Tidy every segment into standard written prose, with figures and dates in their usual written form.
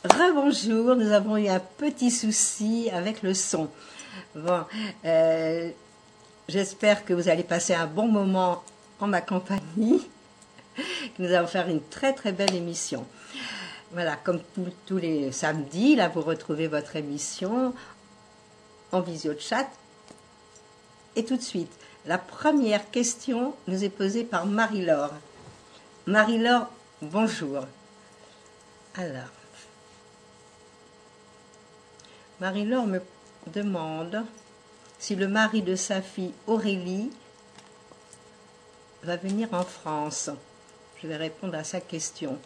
Rebonjour, nous avons eu un petit souci avec le son. Bon, j'espère que vous allez passer un bon moment en ma compagnie. Nous allons faire une très très belle émission. Voilà, comme tous les samedis, là vous retrouvez votre émission en visio chat. Et tout de suite, la première question nous est posée par Marie-Laure. Marie-Laure, bonjour. Alors, Marie-Laure me demande si le mari de sa fille Aurélie va venir en France. Je vais répondre à sa question.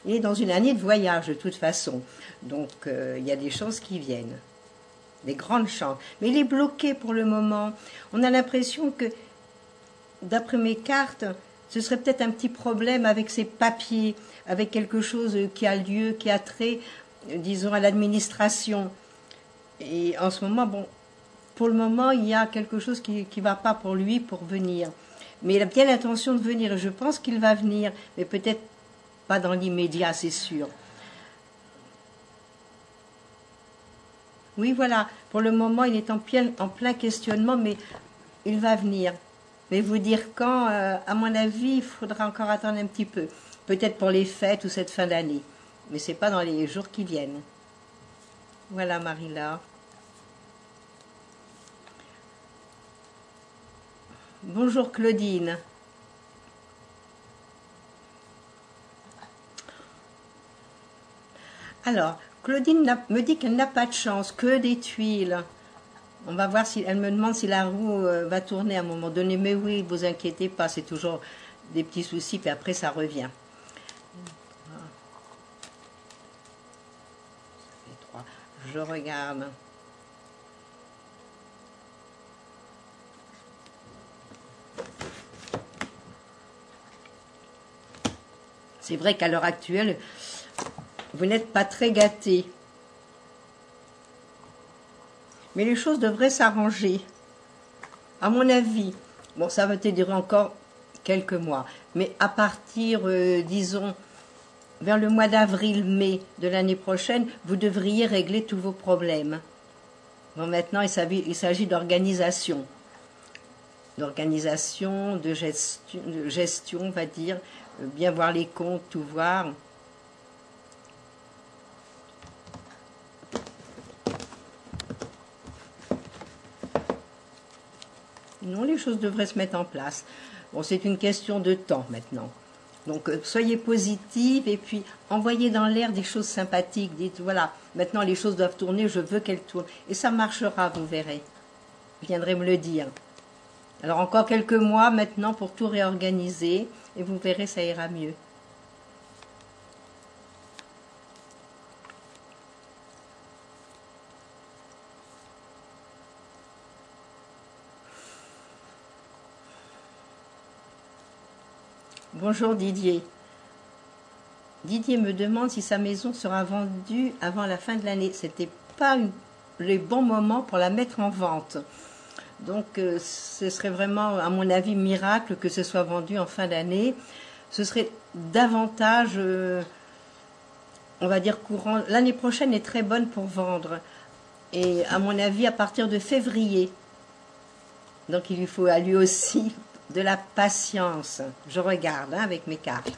Il est dans une année de voyage de toute façon, donc il y a des chances qui viennent, des grandes chances. Mais il est bloqué pour le moment. On a l'impression que, d'après mes cartes, ce serait peut-être un petit problème avec ses papiers, avec quelque chose qui a lieu, qui a trait, disons, à l'administration. Et en ce moment, bon, pour le moment, il y a quelque chose qui ne va pas pour lui pour venir. Mais il a bien l'intention de venir, et je pense qu'il va venir, mais peut-être pas dans l'immédiat, c'est sûr. Oui, voilà, pour le moment, il est en plein questionnement, mais il va venir. Mais vous dire quand, à mon avis, il faudra encore attendre un petit peu. Peut-être pour les fêtes ou cette fin d'année. Mais ce n'est pas dans les jours qui viennent. Voilà, Marie-Laure. Bonjour, Claudine. Alors, Claudine me dit qu'elle n'a pas de chance, que des tuiles. On va voir si elle me demande si la roue va tourner à un moment donné. Mais oui, ne vous inquiétez pas, c'est toujours des petits soucis, puis après ça revient. Je regarde. C'est vrai qu'à l'heure actuelle, vous n'êtes pas très gâtés. Mais les choses devraient s'arranger. À mon avis, bon, ça va te durer encore quelques mois. Mais à partir, disons, vers le mois d'avril-mai de l'année prochaine, vous devriez régler tous vos problèmes. Bon, maintenant, il s'agit d'organisation. D'organisation, de gestion, on va dire. Bien voir les comptes, tout voir. Non, les choses devraient se mettre en place. Bon, c'est une question de temps maintenant. Donc, soyez positive et puis envoyez dans l'air des choses sympathiques. Dites, voilà, maintenant les choses doivent tourner, je veux qu'elles tournent. Et ça marchera, vous verrez. Vous viendrez me le dire. Alors, encore quelques mois maintenant pour tout réorganiser et vous verrez, ça ira mieux. Bonjour Didier. Didier me demande si sa maison sera vendue avant la fin de l'année. Ce n'était pas le bon moment pour la mettre en vente. Donc ce serait vraiment, à mon avis, miracle que ce soit vendu en fin d'année. Ce serait davantage, on va dire, courant. L'année prochaine est très bonne pour vendre. Et à mon avis, à partir de février. Donc il lui faut à lui aussi de la patience. Je regarde avec mes cartes.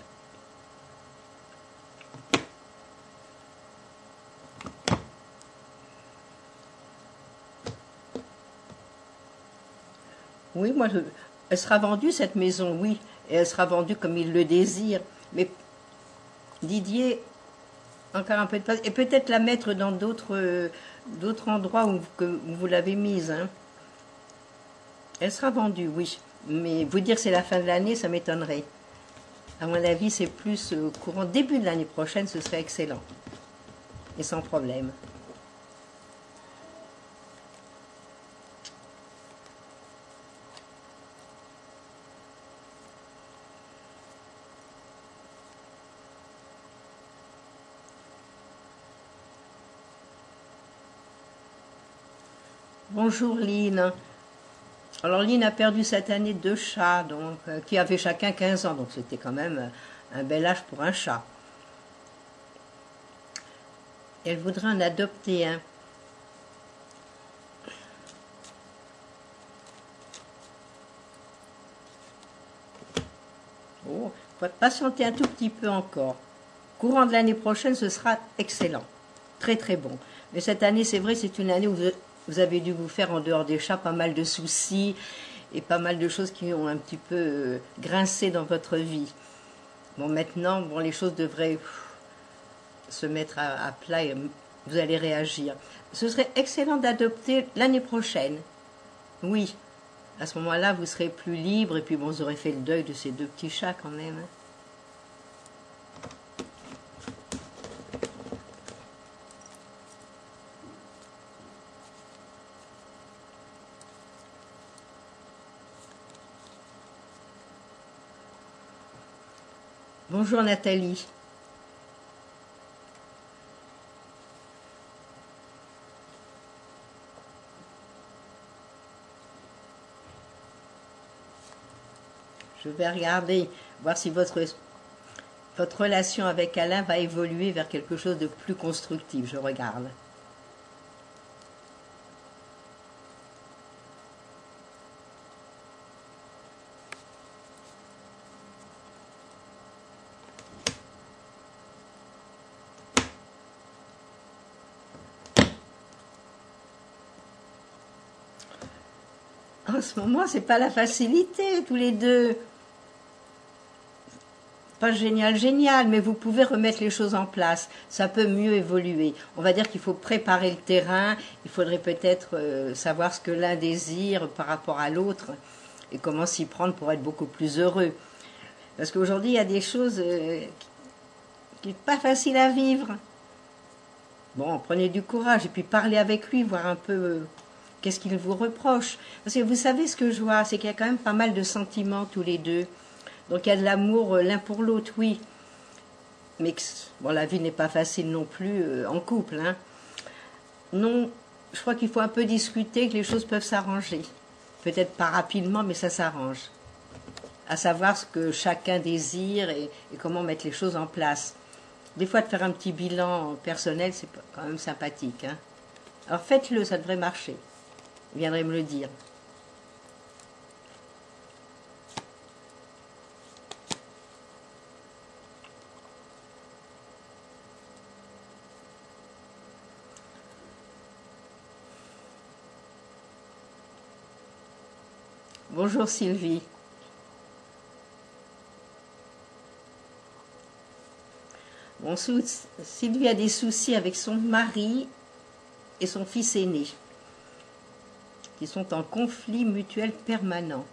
Oui, moi, elle sera vendue, cette maison, oui. Et elle sera vendue comme il le désire. Mais Didier, encore un peu de place. Et peut-être la mettre dans d'autres endroits où vous l'avez mise. Hein. Elle sera vendue, oui. Mais vous dire que c'est la fin de l'année, ça m'étonnerait. À mon avis, c'est plus courant début de l'année prochaine, ce serait excellent. Et sans problème. Bonjour Lynn. Alors Lynn a perdu cette année 2 chats, donc, qui avaient chacun 15 ans, donc c'était quand même un bel âge pour un chat. Elle voudrait en adopter un. Oh, faut patienter un tout petit peu encore. Courant de l'année prochaine, ce sera excellent. Très très bon. Mais cette année, c'est vrai, c'est une année où vous avez dû vous faire, en dehors des chats, pas mal de soucis et pas mal de choses qui ont un petit peu grincé dans votre vie. Bon, maintenant, bon, les choses devraient se mettre à plat et vous allez réagir. Ce serait excellent d'adopter l'année prochaine. Oui, à ce moment-là, vous serez plus libre et puis bon, vous aurez fait le deuil de ces deux petits chats quand même. Bonjour Nathalie. Je vais regarder, voir si votre relation avec Alain va évoluer vers quelque chose de plus constructif. Je regarde. En ce moment, c'est pas la facilité, tous les deux. Pas génial, génial, mais vous pouvez remettre les choses en place. Ça peut mieux évoluer. On va dire qu'il faut préparer le terrain. Il faudrait peut-être savoir ce que l'un désire par rapport à l'autre et comment s'y prendre pour être beaucoup plus heureux. Parce qu'aujourd'hui, il y a des choses qui n'est pas faciles à vivre. Bon, prenez du courage et puis parlez avec lui, voir un peu qu'est-ce qu'il vous reproche. Parce que vous savez ce que je vois, c'est qu'il y a quand même pas mal de sentiments tous les deux. Donc il y a de l'amour l'un pour l'autre, oui. Mais bon, la vie n'est pas facile non plus en couple. Hein. Non, je crois qu'il faut un peu discuter, que les choses peuvent s'arranger. Peut-être pas rapidement, mais ça s'arrange. À savoir ce que chacun désire et comment mettre les choses en place. Des fois, de faire un petit bilan personnel, c'est quand même sympathique. Hein. Alors faites-le, ça devrait marcher. Vous viendrez me le dire. Bonjour Sylvie. Bon, Sylvie a des soucis avec son mari et son fils aîné, qui sont en conflit mutuel permanent.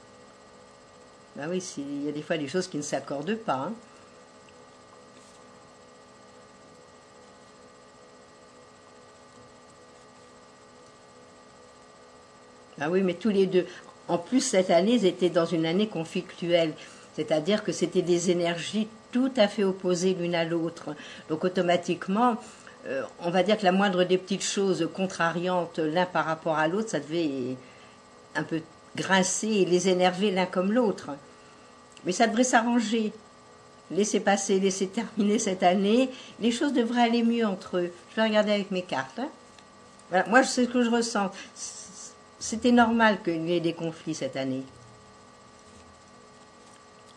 Ben oui, il y a des fois des choses qui ne s'accordent pas. Hein. Ah oui, mais tous les deux. En plus, cette année, ils étaient dans une année conflictuelle. C'est-à-dire que c'était des énergies tout à fait opposées l'une à l'autre. Donc automatiquement, on va dire que la moindre des petites choses contrariantes l'un par rapport à l'autre, ça devait un peu grincer et les énerver l'un comme l'autre. Mais ça devrait s'arranger. Laissez passer, laissez terminer cette année. Les choses devraient aller mieux entre eux. Je vais regarder avec mes cartes. Hein. Voilà, moi, c'est ce que je ressens. C'était normal qu'il y ait des conflits cette année.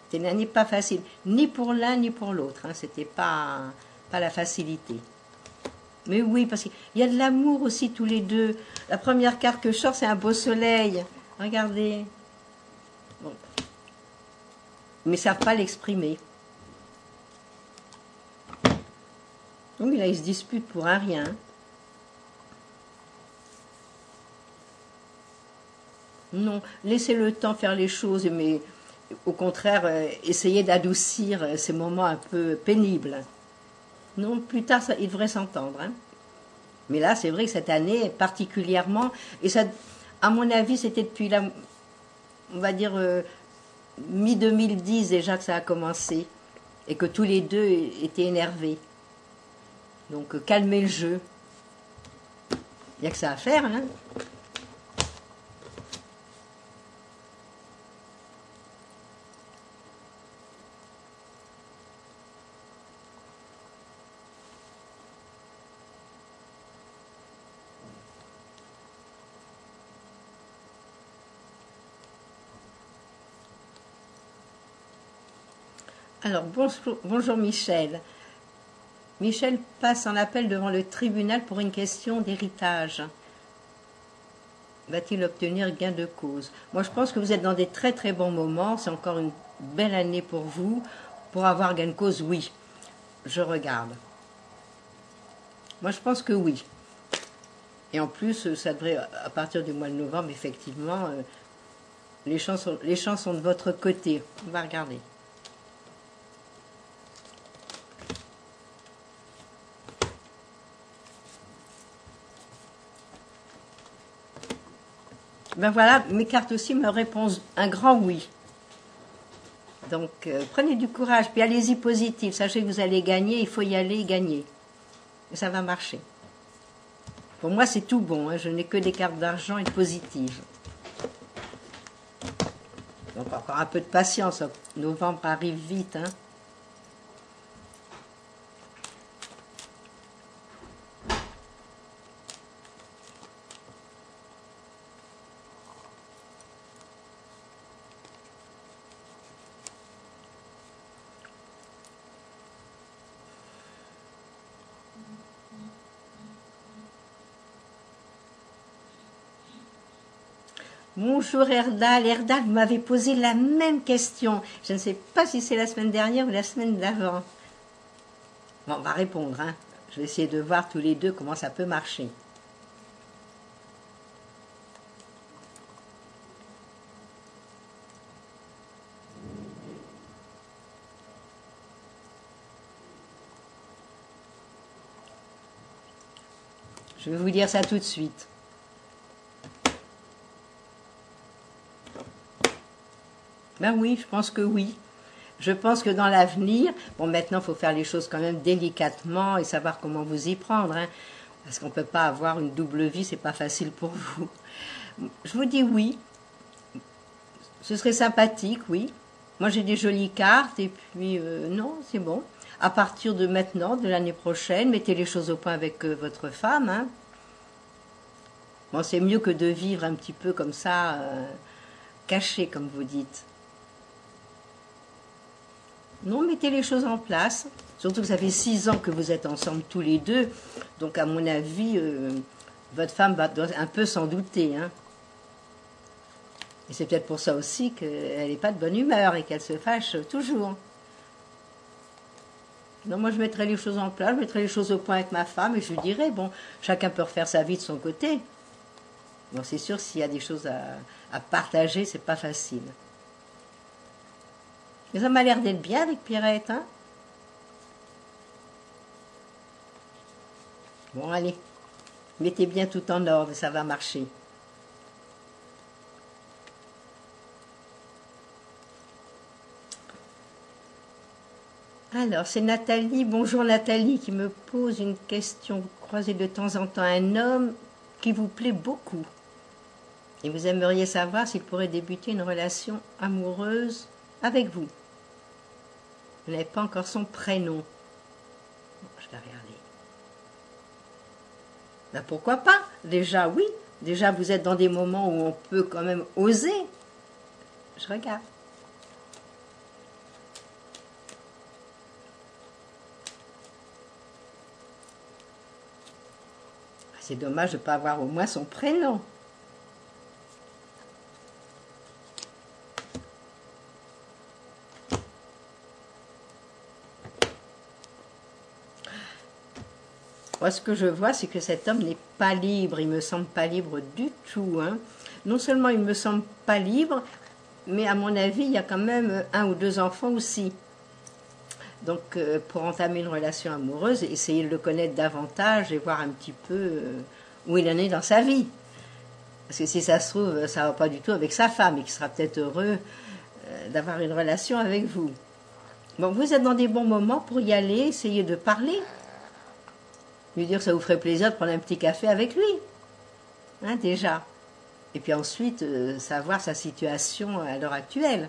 C'était une année pas facile, ni pour l'un ni pour l'autre. Hein. C'était pas la facilité. Mais oui, parce qu'il y a de l'amour aussi tous les deux. La première carte que je sors, c'est un beau soleil. Regardez. Bon. Mais ils ne savent pas l'exprimer. Oui, là, ils se disputent pour un rien. Non, laissez le temps faire les choses, mais au contraire, essayez d'adoucir ces moments un peu pénibles. Non, plus tard, ils devraient s'entendre. Hein. Mais là, c'est vrai que cette année, particulièrement, et ça, à mon avis, c'était depuis on va dire, mi-2010 déjà que ça a commencé, et que tous les deux étaient énervés. Donc, calmez le jeu. Il n'y a que ça à faire, hein. Alors, bonjour Michel. Michel passe en appel devant le tribunal pour une question d'héritage. Va-t-il obtenir gain de cause? Moi, je pense que vous êtes dans des très très bons moments. C'est encore une belle année pour vous. Pour avoir gain de cause, oui. Je regarde. Moi, je pense que oui. Et en plus, ça devrait, à partir du mois de novembre, effectivement, les chances sont de votre côté. On va regarder. Ben voilà, mes cartes aussi me répondent un grand oui. Donc, prenez du courage, puis allez-y positif. Sachez que vous allez gagner, il faut y aller et gagner. Et ça va marcher. Pour moi, c'est tout bon. Hein. Je n'ai que des cartes d'argent et positives. Donc, encore un peu de patience. Novembre arrive vite. Hein. Bonjour Erdal. Erdal, vous m'avez posé la même question. Je ne sais pas si c'est la semaine dernière ou la semaine d'avant. Bon, on va répondre. Hein. Je vais essayer de voir tous les deux comment ça peut marcher. Je vais vous dire ça tout de suite. Ben oui, je pense que oui. Je pense que dans l'avenir, bon maintenant il faut faire les choses quand même délicatement et savoir comment vous y prendre, hein, parce qu'on ne peut pas avoir une double vie, c'est pas facile pour vous. Je vous dis oui, ce serait sympathique, oui. Moi j'ai des jolies cartes et puis non, c'est bon. À partir de maintenant, de l'année prochaine, mettez les choses au point avec votre femme. Hein. Bon, c'est mieux que de vivre un petit peu comme ça, caché comme vous dites. Non, mettez les choses en place. Surtout que ça fait 6 ans que vous êtes ensemble tous les deux. Donc, à mon avis, votre femme doit un peu s'en douter. Hein. Et c'est peut-être pour ça aussi qu'elle n'est pas de bonne humeur et qu'elle se fâche toujours. Non, moi, je mettrai les choses en place, je mettrai les choses au point avec ma femme et je lui dirai, bon, chacun peut refaire sa vie de son côté. Bon, c'est sûr, s'il y a des choses à partager, c'est pas facile. Mais ça m'a l'air d'être bien avec Pierrette, hein? Bon, allez, mettez bien tout en ordre, ça va marcher. Alors, c'est Nathalie, bonjour Nathalie, qui me pose une question. Vous croisez de temps en temps un homme qui vous plaît beaucoup. Et vous aimeriez savoir s'il pourrait débuter une relation amoureuse avec vous. Vous n'avez pas encore son prénom. Bon, je vais regarder. Ben pourquoi pas? Déjà, oui. Déjà, vous êtes dans des moments où on peut quand même oser. Je regarde. C'est dommage de ne pas avoir au moins son prénom. Moi, ce que je vois, c'est que cet homme n'est pas libre. Il me semble pas libre du tout. Hein. Non seulement il me semble pas libre, mais à mon avis, il y a quand même 1 ou 2 enfants aussi. Donc, pour entamer une relation amoureuse, essayer de le connaître davantage et voir un petit peu où il en est dans sa vie. Parce que si ça se trouve, ça ne va pas du tout avec sa femme et qu'il sera peut-être heureux d'avoir une relation avec vous. Bon, vous êtes dans des bons moments pour y aller, essayer de parler. Lui dire que ça vous ferait plaisir de prendre un petit café avec lui. Hein, déjà. Et puis ensuite, savoir sa situation à l'heure actuelle.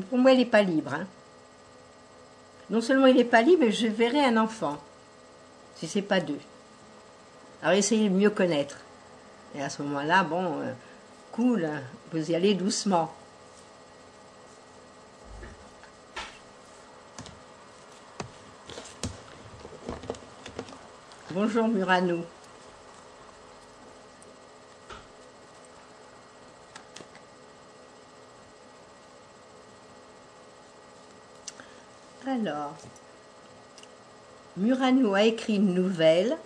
Pour moi, il n'est pas libre. Hein. Non seulement il n'est pas libre, mais je verrai un enfant. Si ce n'est pas 2. Alors essayez de mieux connaître. Et à ce moment-là, bon, cool, vous y allez doucement. Bonjour Murano. Alors, Murano a écrit une nouvelle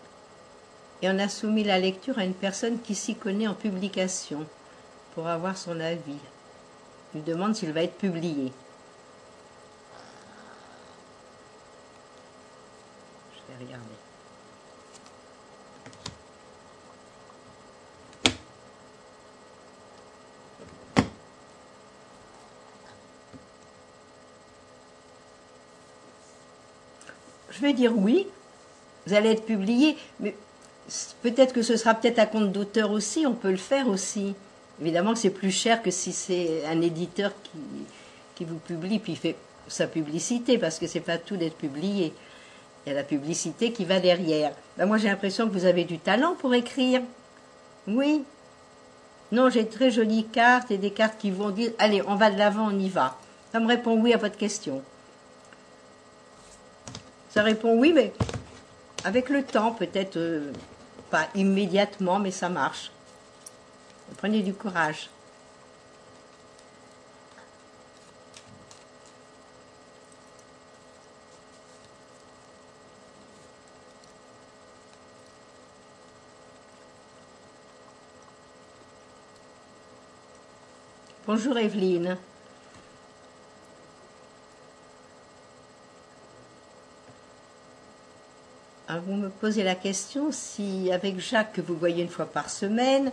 et on a soumis la lecture à une personne qui s'y connaît en publication pour avoir son avis. Il lui demande s'il va être publié. Je vais regarder. Je vais dire oui, vous allez être publié, mais peut-être que ce sera peut-être à compte d'auteur aussi, on peut le faire aussi. Évidemment que c'est plus cher que si c'est un éditeur qui vous publie, puis il fait sa publicité, parce que c'est pas tout d'être publié. Il y a la publicité qui va derrière. Ben moi j'ai l'impression que vous avez du talent pour écrire. Oui. Non, j'ai de très jolies cartes et des cartes qui vont dire, allez, on va de l'avant, on y va. Ça me répond oui à votre question. Ça répond oui, mais avec le temps, peut-être pas immédiatement, mais ça marche. Prenez du courage. Bonjour Evelyne. Alors vous me posez la question si avec Jacques que vous voyez une fois par semaine,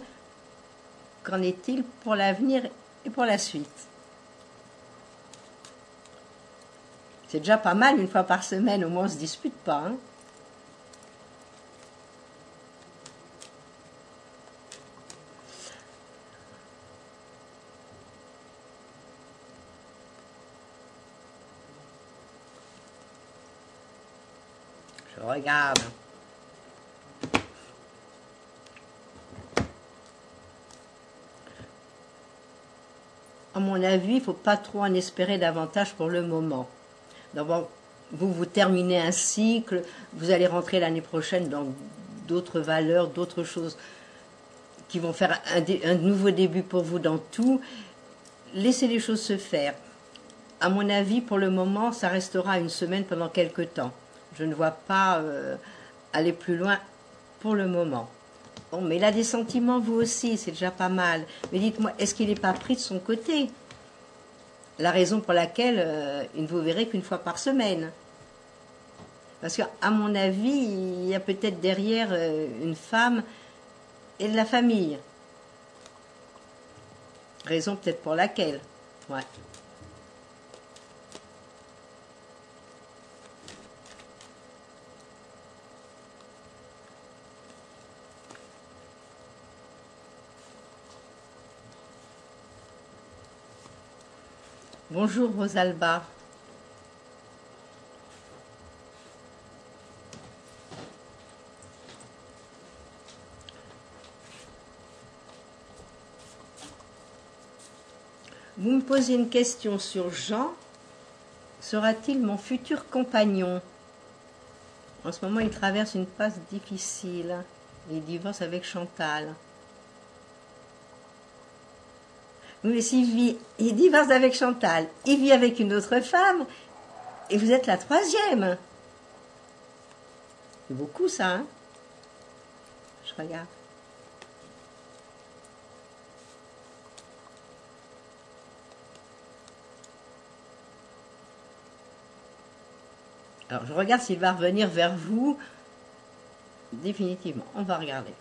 qu'en est-il pour l'avenir et pour la suite? C'est déjà pas mal une fois par semaine, au moins on ne se dispute pas. Hein. Je regarde. À mon avis, il ne faut pas trop en espérer davantage pour le moment. D'abord, vous terminez un cycle, vous allez rentrer l'année prochaine dans d'autres valeurs, d'autres choses qui vont faire un nouveau début pour vous dans tout. Laissez les choses se faire. À mon avis, pour le moment, ça restera une semaine pendant quelques temps. Je ne vois pas aller plus loin pour le moment. Bon, mais il a des sentiments, vous aussi, c'est déjà pas mal. Mais dites-moi, est-ce qu'il n'est pas pris de son côté? La raison pour laquelle il ne vous verrez qu'une fois par semaine. Parce qu'à mon avis, il y a peut-être derrière une femme et de la famille. Raison peut-être pour laquelle. Ouais. Bonjour Rosalba. Vous me posez une question sur Jean. Sera-t-il mon futur compagnon? En ce moment, il traverse une passe difficile. Il divorce avec Chantal. Oui, mais il divorce avec Chantal, il vit avec une autre femme, et vous êtes la troisième. C'est beaucoup ça, hein? Je regarde. Alors, je regarde s'il va revenir vers vous. Définitivement, on va regarder.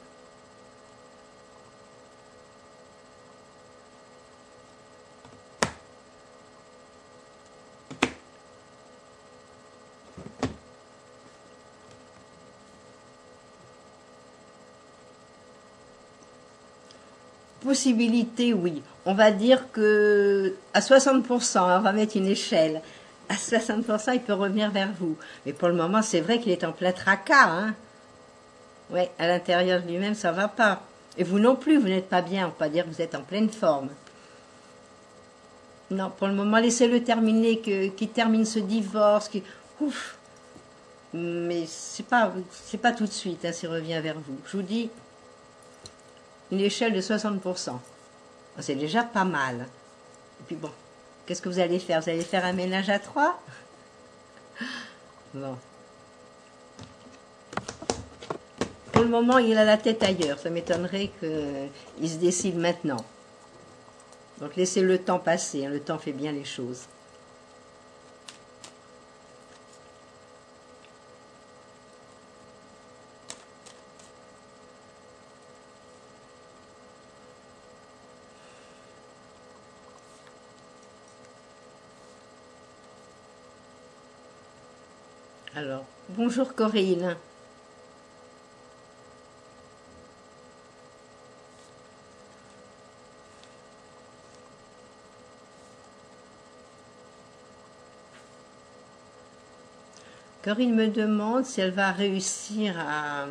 Possibilité, oui. On va dire que à 60%, on va mettre une échelle. À 60%, il peut revenir vers vous. Mais pour le moment, c'est vrai qu'il est en plein tracas. Hein. Ouais, à l'intérieur de lui-même, ça va pas. Et vous non plus, vous n'êtes pas bien. On ne peut pas dire que vous êtes en pleine forme. Non, pour le moment, laissez-le terminer, qu'il termine ce divorce. Ouf. mais c'est pas tout de suite, hein, s'il revient vers vous. Je vous dis une échelle de 60%. C'est déjà pas mal. Et puis bon, qu'est-ce que vous allez faire? Vous allez faire un ménage à 3? Bon. Pour le moment, il a la tête ailleurs. Ça m'étonnerait qu'il se décide maintenant. Donc laissez le temps passer, hein. Le temps fait bien les choses. Alors, bonjour Corinne. Corinne me demande si elle va réussir à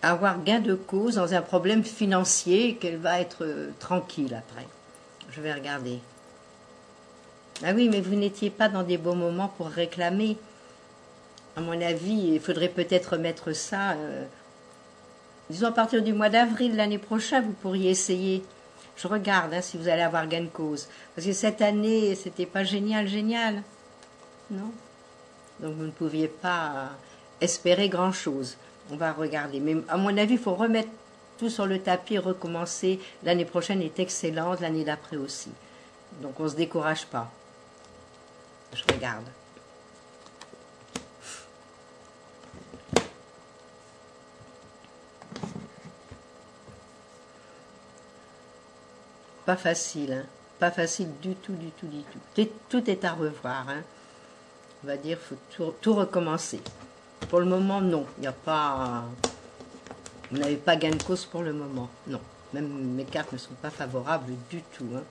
avoir gain de cause dans un problème financier et qu'elle va être tranquille après. Je vais regarder. Ah oui, mais vous n'étiez pas dans des bons moments pour réclamer. À mon avis, il faudrait peut-être mettre ça... disons à partir du mois d'avril l'année prochaine, vous pourriez essayer. Je regarde, hein, si vous allez avoir gain de cause. Parce que cette année, c'était pas génial, génial. Non. Donc vous ne pouviez pas espérer grand-chose. On va regarder. Mais à mon avis, il faut remettre tout sur le tapis et recommencer. L'année prochaine est excellente, l'année d'après aussi. Donc on ne se décourage pas. Je regarde. Pas facile, hein. Pas facile du tout, du tout, du tout. Tout est à revoir, hein. On va dire qu'il faut tout recommencer. Pour le moment, non. Il n'y a pas... Vous n'avez pas gain de cause pour le moment. Non. Même mes cartes ne sont pas favorables du tout, hein.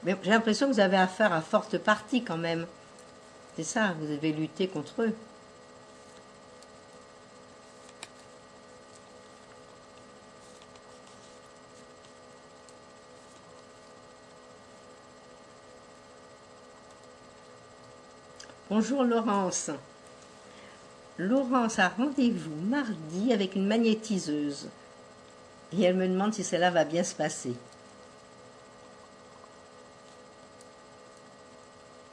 Mais j'ai l'impression que vous avez affaire à forte partie quand même. C'est ça, vous devez lutter contre eux. Bonjour Laurence. Laurence a rendez-vous mardi avec une magnétiseuse. Et elle me demande si cela va bien se passer.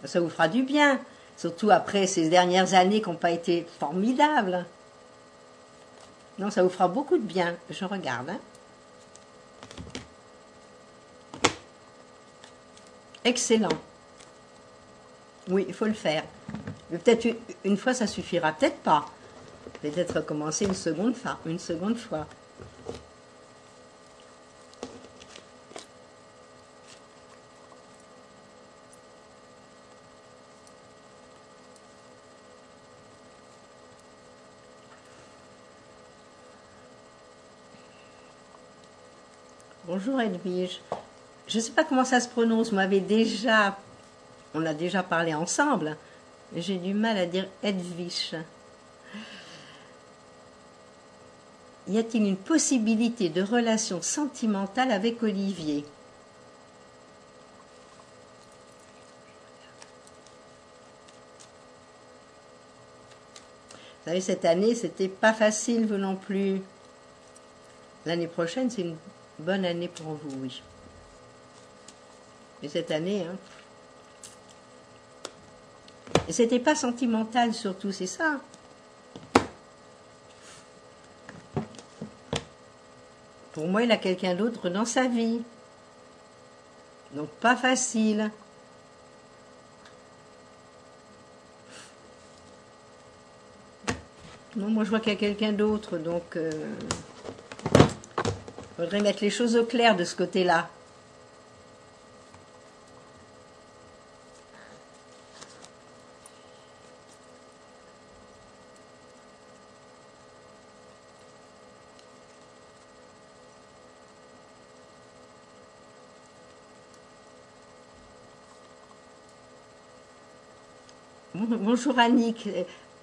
Ça vous fera du bien. Surtout après ces dernières années qui n'ont pas été formidables. Non, ça vous fera beaucoup de bien. Je regarde, hein. Excellent. Oui, il faut le faire. Peut-être une fois, ça suffira. Peut-être pas. Peut-être recommencer une seconde fois. Bonjour Edwige. Je ne sais pas comment ça se prononce. On a déjà parlé ensemble. Mais j'ai du mal à dire Edwige. Y a-t-il une possibilité de relation sentimentale avec Olivier? Vous savez, cette année, c'était pas facile, vous non plus. L'année prochaine, c'est une bonne année pour vous, oui. Mais cette année, hein. Et c'était pas sentimental surtout, c'est ça. Pour moi, il a quelqu'un d'autre dans sa vie. Donc pas facile. Non, moi je vois qu'il y a quelqu'un d'autre, donc faudrait mettre les choses au clair de ce côté-là. Bonjour Annick.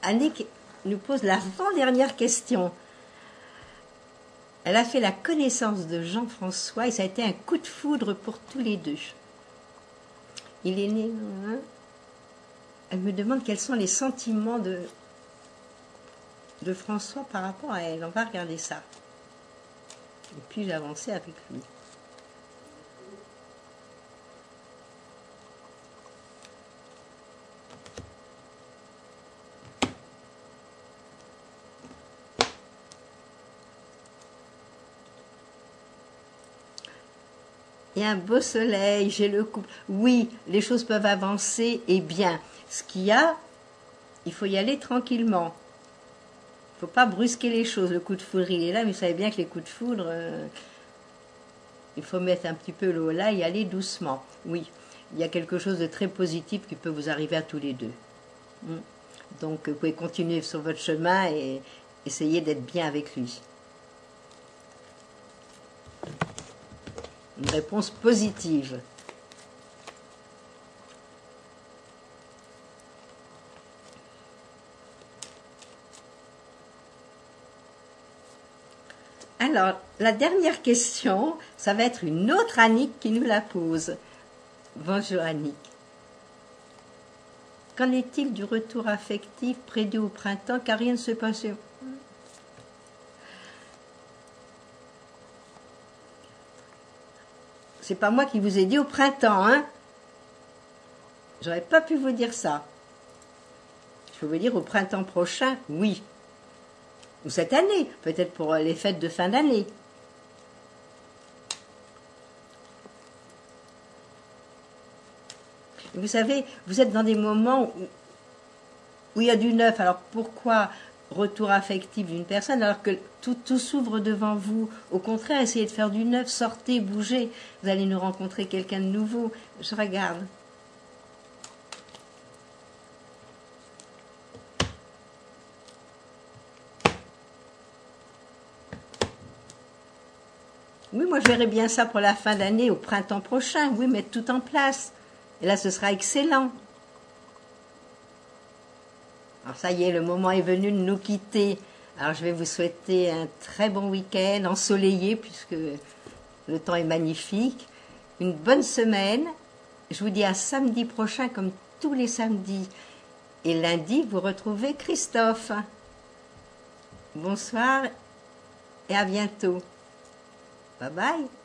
Annick nous pose l'avant-dernière question. Elle a fait la connaissance de Jean-François et ça a été un coup de foudre pour tous les deux. Il est né... Elle me demande quels sont les sentiments de François par rapport à elle. On va regarder ça. Et puis j'ai avancé avec lui. Il y a un beau soleil, j'ai le couple. Oui, les choses peuvent avancer et bien. Ce qu'il y a, il faut y aller tranquillement. Il ne faut pas brusquer les choses. Le coup de foudre, il est là, mais vous savez bien que les coups de foudre, il faut mettre un petit peu l'eau là et y aller doucement. Oui, il y a quelque chose de très positif qui peut vous arriver à tous les deux. Donc, vous pouvez continuer sur votre chemin et essayer d'être bien avec lui. Une réponse positive. Alors, la dernière question, ça va être une autre Annick qui nous la pose. Bonjour Annick. Qu'en est-il du retour affectif prédit au printemps car rien ne se passe? C'est pas moi qui vous ai dit au printemps, hein? J'aurais pas pu vous dire ça. Je peux vous dire au printemps prochain, oui. Ou cette année, peut-être pour les fêtes de fin d'année. Vous savez, vous êtes dans des moments où il y a du neuf. Alors pourquoi retour affectif d'une personne alors que tout s'ouvre devant vous? Au contraire, essayez de faire du neuf, sortez, bougez. Vous allez nous rencontrer quelqu'un de nouveau. Je regarde. Oui, moi je verrais bien ça pour la fin d'année, au printemps prochain. Oui, mettre tout en place. Et là, ce sera excellent. Alors ça y est, le moment est venu de nous quitter. Alors je vais vous souhaiter un très bon week-end, ensoleillé, puisque le temps est magnifique. Une bonne semaine. Je vous dis à samedi prochain, comme tous les samedis. Et lundi, vous retrouvez Christophe. Bonsoir et à bientôt. Bye bye.